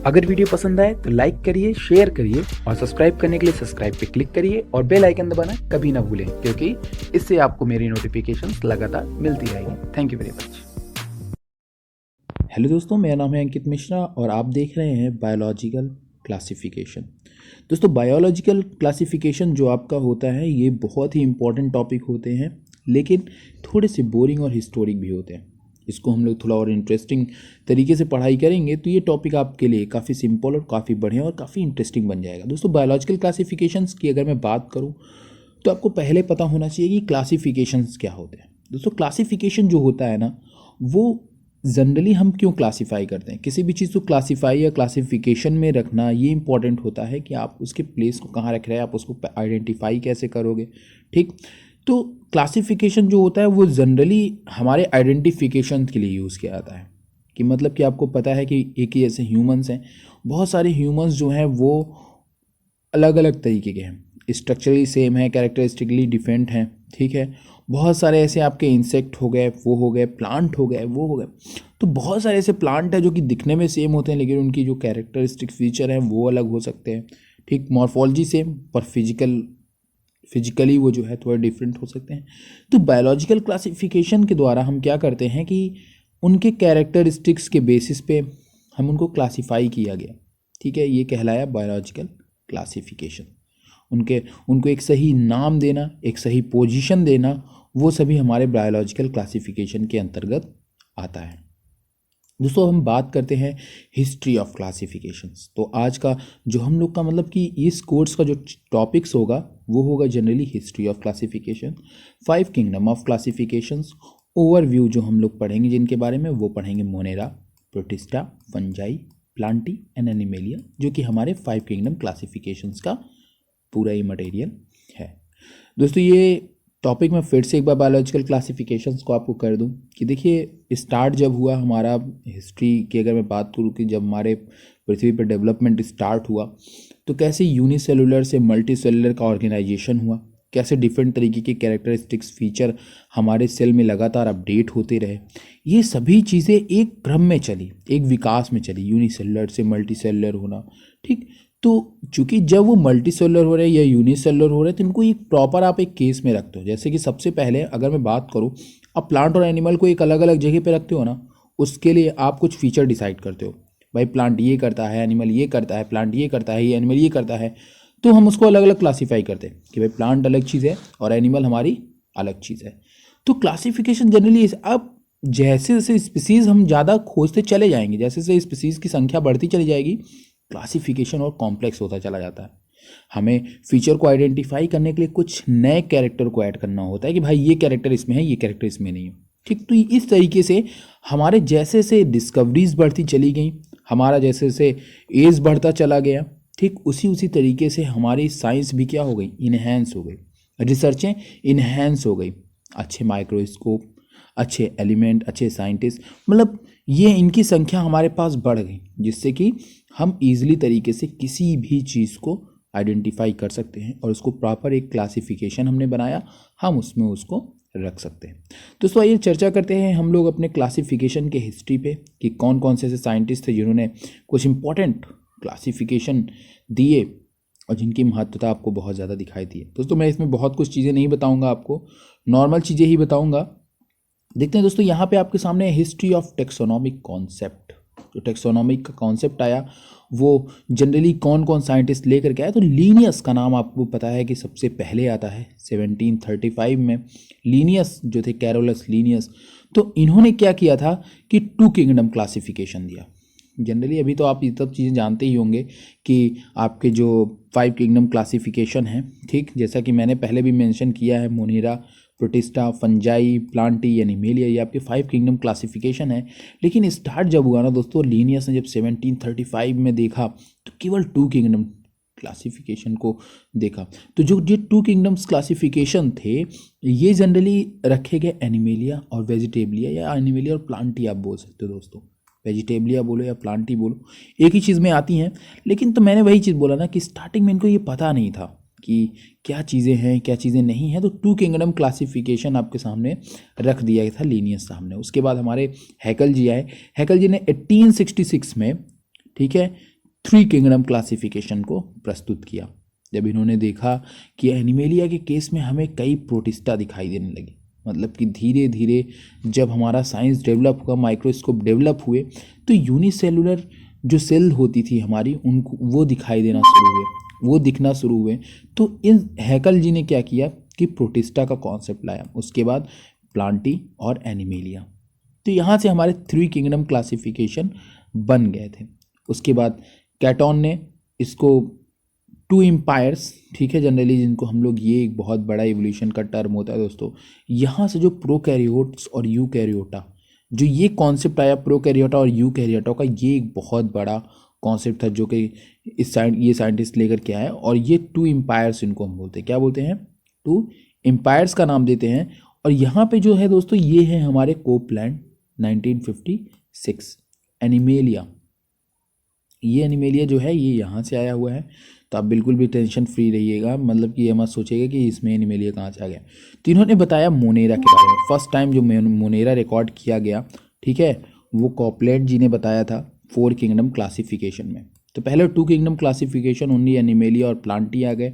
अगर वीडियो पसंद आए तो लाइक करिए, शेयर करिए और सब्सक्राइब करने के लिए सब्सक्राइब पे क्लिक करिए और बेल आइकन दबाना कभी ना भूलें, क्योंकि इससे आपको मेरी नोटिफिकेशंस लगातार मिलती रहेगी। Thank you very much. Hello दोस्तों, मेरा नाम है अंकित मिश्रा और आप देख रहे हैं बायोलॉजिकल क्लासिफिकेशन। दोस्तों, बायोलॉजिकल क्लासिफिकेशन जो आपका होता है ये बहुत ही इम्पोर्टेंट टॉपिक होते हैं, लेकिन थोड़े से बोरिंग और हिस्टोरिक भी होते हैं। इसको हम लोग थोड़ा और इंटरेस्टिंग तरीके से पढ़ाई करेंगे तो ये टॉपिक आपके लिए काफ़ी सिंपल और काफ़ी बढ़िया और काफ़ी इंटरेस्टिंग बन जाएगा। दोस्तों, बायोलॉजिकल क्लासिफिकेशंस की अगर मैं बात करूँ तो आपको पहले पता होना चाहिए कि क्लासिफिकेशंस क्या होते हैं। दोस्तों, क्लासिफिकेशन जो होता है ना, वो जनरली हम क्यों क्लासीफाई करते हैं, किसी भी चीज़ को क्लासीफाई या क्लासिफिकेशन में रखना ये इंपॉर्टेंट होता है कि आप उसके प्लेस को कहाँ रख रहे हैं, आप उसको आइडेंटिफाई कैसे करोगे। ठीक, तो क्लासिफिकेशन जो होता है वो जनरली हमारे आइडेंटिफिकेशन के लिए यूज़ किया जाता है। कि मतलब कि आपको पता है कि एक ही ऐसे ह्यूमंस हैं, बहुत सारे ह्यूमंस जो हैं वो अलग अलग तरीके के हैं, स्ट्रक्चरली सेम है, कैरेक्टरिस्टिकली डिफरेंट हैं। ठीक है, बहुत सारे ऐसे आपके इंसेक्ट हो गए, वो हो गए, प्लांट हो गए, वो हो गए। तो बहुत सारे ऐसे प्लांट हैं जो कि दिखने में सेम होते हैं, लेकिन उनकी जो कैरेक्टरिस्टिक फीचर हैं वो अलग हो सकते हैं। ठीक, मॉर्फोलॉजी सेम पर फिजिकली वो जो है थोड़ा डिफरेंट हो सकते हैं। तो बायोलॉजिकल क्लासिफिकेशन के द्वारा हम क्या करते हैं कि उनके कैरेक्टरिस्टिक्स के बेसिस पे हम उनको क्लासिफाई किया गया। ठीक है, ये कहलाया बायोलॉजिकल क्लासिफिकेशन। उनको एक सही नाम देना, एक सही पोजीशन देना, वो सभी हमारे बायोलॉजिकल क्लासिफिकेशन के अंतर्गत आता है। दोस्तों, हम बात करते हैं हिस्ट्री ऑफ क्लासिफिकेशंस। तो आज का जो हम लोग का मतलब कि इस कोर्स का जो टॉपिक्स होगा वो होगा generally history of classification, 5 kingdom of classifications, overview जो हम लोग पढ़ेंगे जिनके बारे में वो पढ़ेंगे Monera, protista, fungi, Plantae and animalia, जो कि हमारे 5 किंगडम क्लासिफिकेशंस का पूरा ही मटेरियल है। दोस्तों, ये टॉपिक मैं फिर से एक बार बायोलॉजिकल क्लासिफिकेशंस को आपको कर दूं कि देखिए, स्टार्ट जब हुआ हमारा हिस्ट्री की अगर मैं बात करूं कि जब हमारे पृथ्वी पर डेवलपमेंट स्टार्ट हुआ तो कैसे यूनिसेलुलर से मल्टी सेलुलर का ऑर्गेनाइजेशन हुआ, कैसे डिफरेंट तरीके के कैरेक्टरिस्टिक्स फीचर हमारे सेल में लगातार अपडेट होते रहे। ये सभी चीज़ें एक क्रम में चली, एक विकास में चली, यूनिसेलुलर से मल्टी सेलुलर होना। ठीक, तो चूंकि जब वो मल्टी सेलुलर हो रहे हैं या यूनिसेलुलर हो रहे हैं तो इनको एक प्रॉपर आप एक केस में रखते हो। जैसे कि सबसे पहले अगर मैं बात करूँ, आप प्लांट और एनिमल को एक अलग अलग जगह पे रखते हो ना, उसके लिए आप कुछ फीचर डिसाइड करते हो। भाई प्लांट ये करता है, एनिमल ये करता है, प्लांट ये करता है, ये एनिमल ये करता है। तो हम उसको अलग अलग क्लासीफाई करते हैं कि भाई प्लांट अलग चीज़ है और एनिमल हमारी अलग चीज़ है। तो क्लासिफिकेशन जनरली अब जैसे जैसे स्पीसीज हम ज़्यादा खोजते चले जाएंगे, जैसे जैसे स्पीसीज की संख्या बढ़ती चली जाएगी, क्लासिफिकेशन और कॉम्प्लेक्स होता चला जाता है। हमें फीचर को आइडेंटिफाई करने के लिए कुछ नए कैरेक्टर को ऐड करना होता है कि भाई ये कैरेक्टर इसमें है, ये कैरेक्टर इसमें नहीं है। ठीक, तो इस तरीके से हमारे जैसे जैसे डिस्कवरीज बढ़ती चली गई, हमारा जैसे जैसे एज बढ़ता चला गया, ठीक उसी उसी तरीके से हमारी साइंस भी क्या हो गई, इन्हेंस हो गई, रिसर्चें इन्हेंस हो गई। अच्छे माइक्रोस्कोप, अच्छे एलिमेंट, अच्छे साइंटिस्ट, मतलब ये इनकी संख्या हमारे पास बढ़ गई, जिससे कि हम ईजिली तरीके से किसी भी चीज़ को आइडेंटिफाई कर सकते हैं और उसको प्रॉपर एक क्लासिफिकेशन हमने बनाया, हम उसमें उसको रख सकते हैं। दोस्तों, आइए चर्चा करते हैं हम लोग अपने क्लासिफिकेशन के हिस्ट्री पे कि कौन कौन से ऐसे साइंटिस्ट थे जिन्होंने कुछ इंपॉर्टेंट क्लासिफिकेशन दिए और जिनकी महत्वता आपको बहुत ज़्यादा दिखाई दी है। दोस्तों, मैं इसमें बहुत कुछ चीज़ें नहीं बताऊँगा, आपको नॉर्मल चीज़ें ही बताऊँगा। देखते हैं दोस्तों, यहाँ पे आपके सामने हिस्ट्री ऑफ टेक्सोनॉमिक कॉन्सेप्ट। जो टेक्सोनॉमिक का कॉन्सेप्ट आया वो जनरली कौन कौन साइंटिस्ट लेकर के आया, तो लीनियस का नाम आपको पता है कि सबसे पहले आता है 1735 में। लीनियस जो थे, कैरोलस लीनियस, तो इन्होंने क्या किया था कि 2 किंगडम क्लासिफिकेशन दिया। जनरली अभी तो आप ये सब चीज़ें जानते ही होंगे कि आपके जो 5 किंगडम क्लासिफिकेशन है, ठीक, जैसा कि मैंने पहले भी मेंशन किया है, Monera, protista, fungi, Plantae, animalia, ये आपके 5 किंगडम क्लासिफिकेशन है। लेकिन स्टार्ट जब हुआ ना दोस्तों, लीनियस ने जब 1735 में देखा तो केवल 2 किंगडम क्लासिफिकेशन को देखा। तो जो 2 किंगडम्स क्लासिफिकेशन थे ये जनरली रखे गए एनिमेलिया और वेजिटेबलिया, या एनिमेलिया और प्लांटी आप बोल सकते हो दोस्तों, वेजिटेबलिया बोलो या प्लांटी बोलो, एक ही चीज़ में आती हैं। लेकिन तो मैंने वही चीज़ बोला ना कि स्टार्टिंग में इनको ये पता नहीं था कि क्या चीज़ें हैं क्या चीज़ें नहीं हैं। तो 2 किंगडम क्लासिफिकेशन आपके सामने रख दिया था लीनियस सामने। उसके बाद हमारे हैकल जी आए। हैकल जी ने 1866 में, ठीक है, थ्री किंगडम क्लासिफिकेशन को प्रस्तुत किया। जब इन्होंने देखा कि एनिमेलिया के केस में हमें कई प्रोटिस्टा दिखाई देने लगे, मतलब कि धीरे धीरे जब हमारा साइंस डेवलप हुआ, माइक्रोस्कोप डेवलप हुए, तो यूनिसेलुलर जो सेल होती थी हमारी, उनको वो दिखाई देना शुरू हुए, वो दिखना शुरू हुए। तो इन हैकल जी ने क्या किया कि प्रोटिस्टा का कॉन्सेप्ट लाया, उसके बाद प्लांटी और एनिमेलिया। तो यहाँ से हमारे थ्री किंगडम क्लासिफिकेशन बन गए थे। उसके बाद कैटॉन ने इसको टू एम्पायर्स, ठीक है, जनरली जिनको हम लोग, ये एक बहुत बड़ा इवोल्यूशन का टर्म होता है दोस्तों। यहाँ से जो प्रोकैरियोट्स और यूकैरियोटा, जो ये कॉन्सेप्ट आया प्रोकैरियोटा और यूकैरियोटा का, ये एक बहुत बड़ा कॉन्सेप्ट था जो कि ये साइंटिस्ट लेकर के आए। और ये टू एम्पायर्स इनको हम बोलते हैं, क्या बोलते हैं, टू एम्पायर्स का नाम देते हैं। और यहाँ पे जो है दोस्तों, ये है हमारे कोपलैंड 1956 एनिमेलिया। ये एनिमेलिया जो है ये यहाँ से आया हुआ है, तो आप बिल्कुल भी टेंशन फ्री रहिएगा, मतलब कि ये मत सोचिएगा कि इसमें एनिमेलिया कहाँ से आ गया। तो इन्होंने बताया मोनेरा के बारे में। फर्स्ट टाइम जो मोनेरा रिकॉर्ड किया गया, ठीक है, वो कोपलैंड जी ने बताया था फोर किंगडम क्लासिफिकेशन में। तो पहले two kingdom classification only Animalia और प्लांटी आ गए।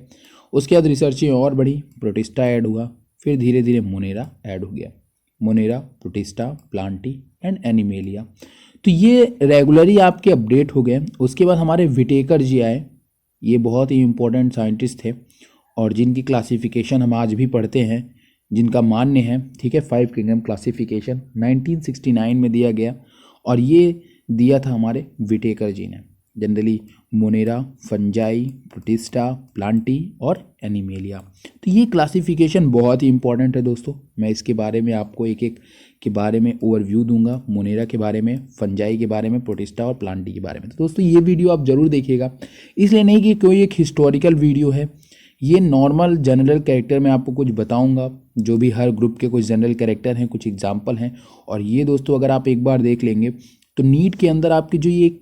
उसके बाद रिसर्चें और बढ़ी, प्रोटिस्टा ऐड हुआ, फिर धीरे धीरे मोनेरा ऐड हो गया। Monera, protista, Plantae and animalia. तो ये रेगुलरली आपके अपडेट हो गए। उसके बाद हमारे विटेकर जी आए, ये बहुत ही इम्पोर्टेंट साइंटिस्ट थे और जिनकी क्लासिफिकेशन हम आज भी पढ़ते हैं, जिनका मान्य है, ठीक है, फाइव किंगडम क्लासिफिकेशन 1969 में दिया गया। और ये दिया था हमारे विटेकर जी ने। Generally Monera, fungi, protista, Plantae और एनिमेलिया। तो ये क्लासिफिकेशन बहुत ही इंपॉर्टेंट है दोस्तों। मैं इसके बारे में आपको एक एक के बारे में ओवरव्यू दूंगा, मोनेरा के बारे में, फंजाई के बारे में, प्रोटिस्टा और प्लांटी के बारे में। तो दोस्तों ये वीडियो आप जरूर देखिएगा, इसलिए नहीं कि कोई एक हिस्टोरिकल वीडियो है, ये नॉर्मल जनरल कैरेक्टर में आपको कुछ बताऊंगा, जो भी हर ग्रुप के कुछ जनरल कैरेक्टर हैं, कुछ एग्जाम्पल हैं। और ये दोस्तों अगर आप एक बार देख लेंगे तो नीट के अंदर आपके जो ये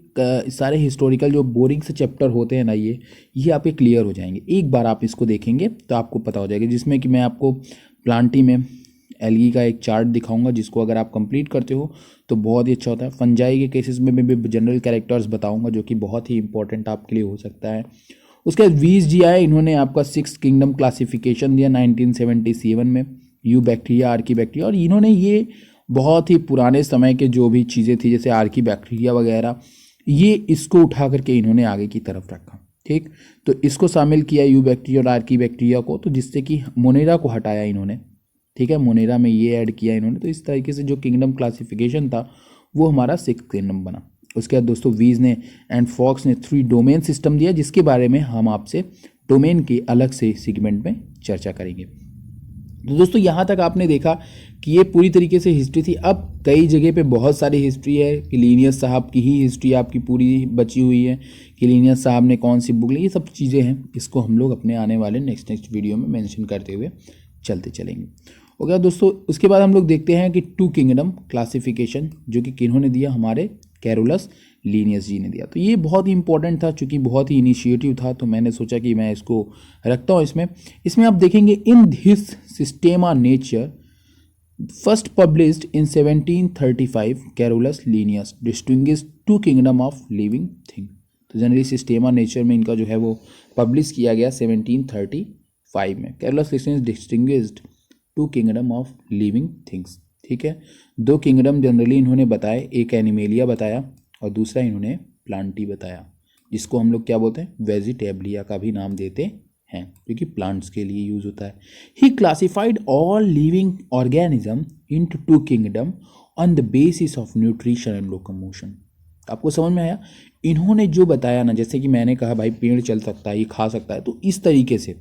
सारे हिस्टोरिकल जो बोरिंग से चैप्टर होते हैं ना, ये आपके क्लियर हो जाएंगे। एक बार आप इसको देखेंगे तो आपको पता हो जाएगा, जिसमें कि मैं आपको प्लांटी में एल्गी का एक चार्ट दिखाऊंगा, जिसको अगर आप कंप्लीट करते हो तो बहुत ही अच्छा होता है। फंजाई के केसेस में भी जनरल कैरेक्टर्स बताऊंगा, जो कि बहुत ही इंपॉर्टेंट आपके लिए हो सकता है। उसके बाद वीस जी आए, इन्होंने आपका सिक्स किंगडम क्लासिफिकेशन दिया 1977 में, यू बैक्टीरिया, आर्की बैक्टीरिया। और इन्होंने ये बहुत ही पुराने समय के जो भी चीज़ें थी, जैसे आर्की बैक्टीरिया वगैरह, ये इसको उठा करके इन्होंने आगे की तरफ रखा, ठीक। तो इसको शामिल किया यू बैक्टीरिया और आर्की बैक्टीरिया को, तो जिससे कि मोनेरा को हटाया इन्होंने, ठीक है, मोनेरा में ये ऐड किया इन्होंने। तो इस तरीके से जो किंगडम क्लासिफिकेशन था वो हमारा सिक्स किंगडम बना। उसके बाद दोस्तों वीज ने एंड फॉक्स ने थ्री डोमेन सिस्टम दिया, जिसके बारे में हम आपसे डोमेन के अलग से सेगमेंट में चर्चा करेंगे। तो दोस्तों यहाँ तक आपने देखा कि ये पूरी तरीके से हिस्ट्री थी। अब कई जगह पे बहुत सारी हिस्ट्री है, कि लीनियस साहब की ही हिस्ट्री आपकी पूरी बची हुई है, कि लीनियस साहब ने कौन सी बुक ली, ये सब चीज़ें हैं। इसको हम लोग अपने आने वाले नेक्स्ट वीडियो में मेंशन करते हुए चलते चलेंगे। ओके दोस्तों, उसके बाद हम लोग देखते हैं कि टू किंगडम क्लासिफिकेशन, जो कि किन्होंने दिया, हमारे कैरोलस लीनियस जी ने दिया। तो ये बहुत ही इंपॉर्टेंट था, चूँकि बहुत ही इनिशिएटिव था, तो मैंने सोचा कि मैं इसको रखता हूँ इसमें आप देखेंगे in this Systema Naturae first published in 1735 Carolus Linnaeus distinguish two kingdom of living thing. तो जनरली सिस्टेमा नेचर में इनका जो है वो पब्लिश किया गया 1735 में। Carolus Linnaeus distinguished two kingdom of living things, ठीक है। दो किंगडम जनरली इन्होंने बताए, एक एनिमेलिया बताया और दूसरा इन्होंने प्लांटी बताया, जिसको हम लोग क्या बोलते हैं, वेजिटेबलिया का भी नाम देते हैं, क्योंकि प्लांट्स के लिए यूज होता है। He classified all living organism into two kingdom on the basis of nutrition and locomotion. आपको समझ में आया? इन्होंने जो बताया ना, जैसे कि मैंने कहा भाई पेड़ चल सकता है, ये खा सकता है, तो इस तरीके से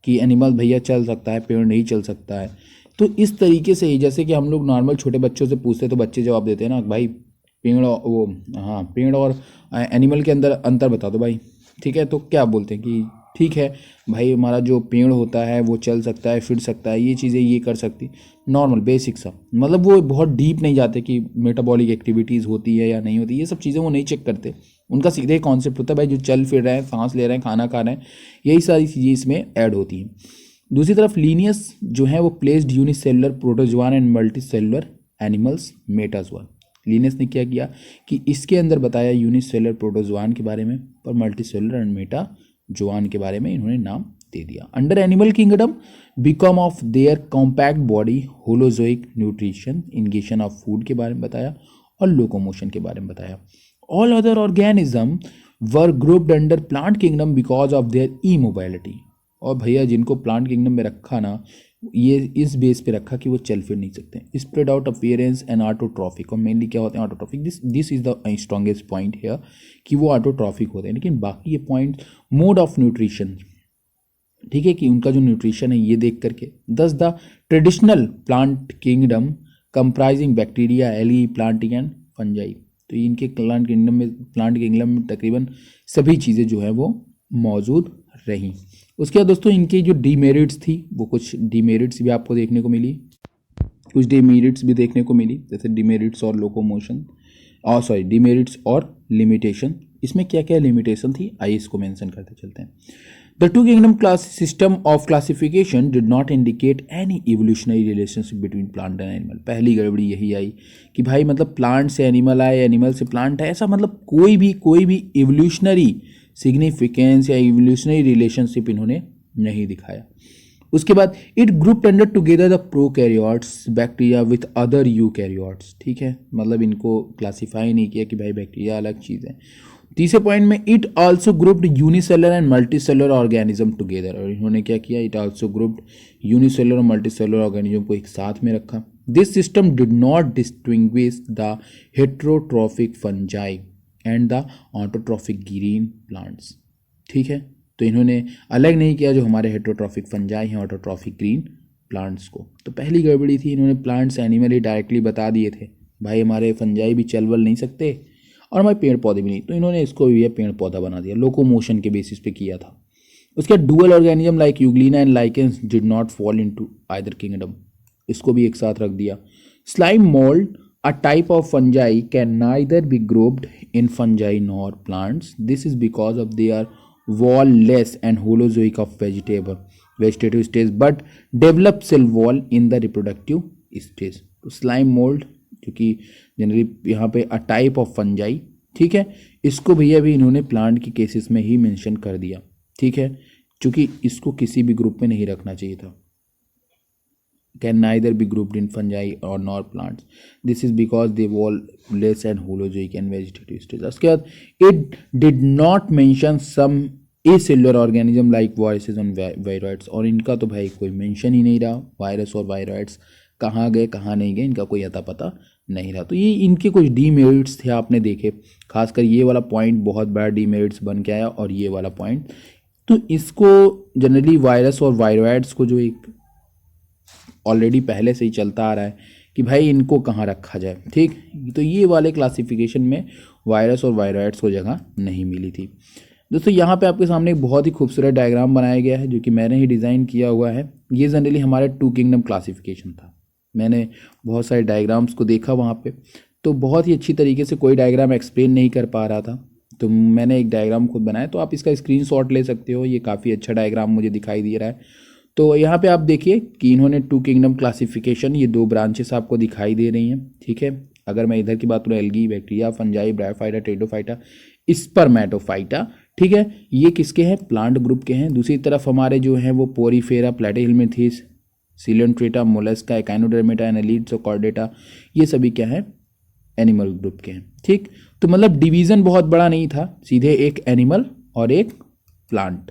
कि एनिमल भैया चल सकता है, पेड़ नहीं चल सकता है, तो इस तरीके से ही, जैसे कि हम लोग नॉर्मल छोटे बच्चों से पूछते हैं तो बच्चे जवाब देते हैं ना, भाई पेड़ और एनिमल के अंदर अंतर बता दो भाई, ठीक है। तो क्या बोलते हैं कि ठीक है भाई, हमारा जो पेड़ होता है वो चल सकता है, फिर सकता है, ये चीज़ें ये कर सकती, नॉर्मल बेसिक सा, मतलब वो बहुत डीप नहीं जाते कि मेटाबॉलिक एक्टिविटीज़ होती है या नहीं होती, ये सब चीज़ें वो नहीं चेक करते। उनका सीधे कॉन्सेप्ट होता है भाई जो चल फिर रहे हैं, सांस ले रहे हैं, खाना खा रहे हैं, यही सारी चीज़ें इसमें ऐड होती हैं। दूसरी तरफ लीनियस जो है वो placed unicellular protozoan and multi cellular animals Metazoa. Linus ने क्या किया कि इसके अंदर बताया यूनिसेलुलर प्रोटोजोआन के बारे में, पर मल्टीसेलुलर एंड मेटाजोआन के बारे में इन्होंने नाम दे दिया। Under animal kingdom become of their compact body, holozoic nutrition, ingestion of food के बारे में बताया और लोकोमोशन के बारे में बताया। All other organism were grouped under plant kingdom because of their E mobility. और भैया जिनको प्लांट किंगडम में रखा ना, ये इस बेस पे रखा कि वो चल फिर नहीं सकते। Spread out appearance and autotrophic, और मेनली क्या होते हैं autotrophic, this is the strongest point है कि वो ऑटोट्रॉफिक होते हैं। लेकिन बाकी ये पॉइंट मोड ऑफ न्यूट्रिशन, ठीक है, कि उनका जो न्यूट्रिशन है ये देख करके। Thus the traditional plant kingdom comprising bacteria, algae, plants and fungi. तो इनके प्लांट किंगडम में तकरीबन सभी चीज़ें जो है वो मौजूद रहीं। उसके बाद दोस्तों इनकी जो डीमेरिट्स थी, वो कुछ डीमेरिट्स भी आपको देखने को मिली, जैसे डीमेरिट्स और लोकोमोशन, और डीमेरिट्स और लिमिटेशन। इसमें क्या क्या लिमिटेशन थी आइए इसको मेंशन करते चलते हैं। The two kingdom class system of classification did not indicate any evolutionary relationship between plant and animal. पहली गड़बड़ी यही आई कि भाई मतलब प्लांट से एनिमल आए, एनिमल से प्लांट है, ऐसा मतलब कोई भी इवोल्यूशनरी सिग्निफिकेंस या इवोल्यूशनरी रिलेशनशिप इन्होंने नहीं दिखाया। उसके बाद it group under together the prokaryotes bacteria with other eukaryotes, ठीक है, मतलब इनको क्लासीफाई नहीं किया कि भाई बैक्टीरिया अलग चीज़ है। तीसरे पॉइंट में it also grouped unicellular and multicellular organism together, और इन्होंने क्या किया, इट आल्सो ग्रुप्ड यूनिसेलुलर और मल्टीसेलुलर ऑर्गेनिज्म को एक साथ में रखा। This system did not distinguish the heterotrophic fungi and the autotrophic green plants, ठीक है, तो इन्होंने अलग नहीं किया जो हमारे हेट्रोट्रॉफिक फंजाई हैं ऑटोट्रॉफिक ग्रीन प्लांट्स को। तो पहली गड़बड़ी थी, इन्होंने प्लांट्स एनिमल ही डायरेक्टली बता दिए थे, भाई हमारे फंजाई भी चल वल नहीं सकते और हमारे पेड़ पौधे भी नहीं, तो इन्होंने इसको भी पेड़ पौधा बना दिया, लोकोमोशन के बेसिस पे किया था। उसके बाद dual organism like Euglena and lichens did not fall into either kingdom, इसको भी एक साथ रख दिया। Slime mould, a type of fungi, can neither be grouped in fungi nor plants. This is because of they are wall-less and holozoic of vegetative stage, but develop cell wall in the reproductive stage. तो slime mould क्योंकि generally यहाँ पे a type of fungi, ठीक है, इसको भैया भी इन्होंने प्लांट के केसेस में ही मेंशन कर दिया, ठीक है, क्योंकि इसको किसी भी ग्रुप में नहीं रखना चाहिए था। Can neither be grouped in fungi or nor plants. This is because they wall less and holozoic and vegetative stage. उसके बाद it did not mention some acellular organism like viruses and viroids, और इनका तो भाई कोई mention ही नहीं रहा, virus और वायरॉइड्स कहाँ गए कहाँ नहीं गए इनका कोई अता पता नहीं रहा। तो ये इनके कुछ डीमेरिट्स थे आपने देखे, खासकर ये वाला पॉइंट बहुत बड़ा डीमेरिट्स बन के आया और ये वाला पॉइंट। तो इसको जनरली वायरस और वायरॉइड्स को जो एक ऑलरेडी पहले से ही चलता आ रहा है कि भाई इनको कहाँ रखा जाए, ठीक, तो ये वाले क्लासिफिकेशन में वायरस और वायरॉइड्स को जगह नहीं मिली थी। दोस्तों यहाँ पे आपके सामने एक बहुत ही खूबसूरत डायग्राम बनाया गया है जो कि मैंने ही डिज़ाइन किया हुआ है। ये जनरली हमारे टू किंगडम क्लासिफिकेशन था। मैंने बहुत सारे डायग्राम्स को देखा वहाँ पे, तो बहुत ही अच्छी तरीके से कोई डायग्राम एक्सप्लेन नहीं कर पा रहा था, तो मैंने एक डायग्राम खुद बनाया, तो आप इसका स्क्रीनशॉट ले सकते हो। ये काफ़ी अच्छा डायग्राम मुझे दिखाई दे रहा है। तो यहाँ पे आप देखिए कि इन्होंने टू किंगडम क्लासिफिकेशन, ये दो ब्रांचेस आपको दिखाई दे रही हैं, ठीक है। अगर मैं इधर की बात करूँ, algae, bacteria, fungi, bryophyta, pteridophyta, Spermatophyta, ठीक है, ये किसके हैं, प्लांट ग्रुप के हैं। दूसरी तरफ हमारे जो हैं वो Porifera, Platyhelminthes, Coelenterata, Mollusca, Echinodermata, annelids और कॉर्डेटा, ये सभी क्या है, एनिमल ग्रुप के हैं, ठीक। तो मतलब डिवीज़न बहुत बड़ा नहीं था, सीधे एक एनिमल और एक प्लांट।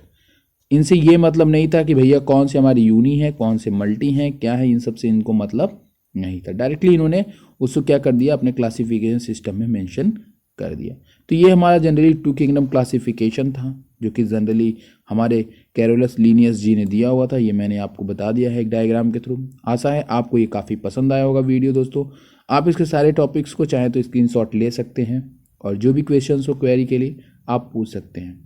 इनसे ये मतलब नहीं था कि भैया कौन से हमारी यूनी है, कौन से मल्टी हैं, क्या है, इन सब से इनको मतलब नहीं था। डायरेक्टली इन्होंने उसको क्या कर दिया, अपने क्लासिफिकेशन सिस्टम में मेंशन कर दिया। तो ये हमारा जनरली टू किंगडम क्लासिफिकेशन था जो कि जनरली हमारे कैरोलस लीनियस जी ने दिया हुआ था। ये मैंने आपको बता दिया है एक डायग्राम के थ्रू। आशा है आपको ये काफ़ी पसंद आया होगा वीडियो। दोस्तों आप इसके सारे टॉपिक्स को चाहें तो स्क्रीनशॉट ले सकते हैं और जो भी क्वेश्चंस हो क्वेरी के लिए आप पूछ सकते हैं।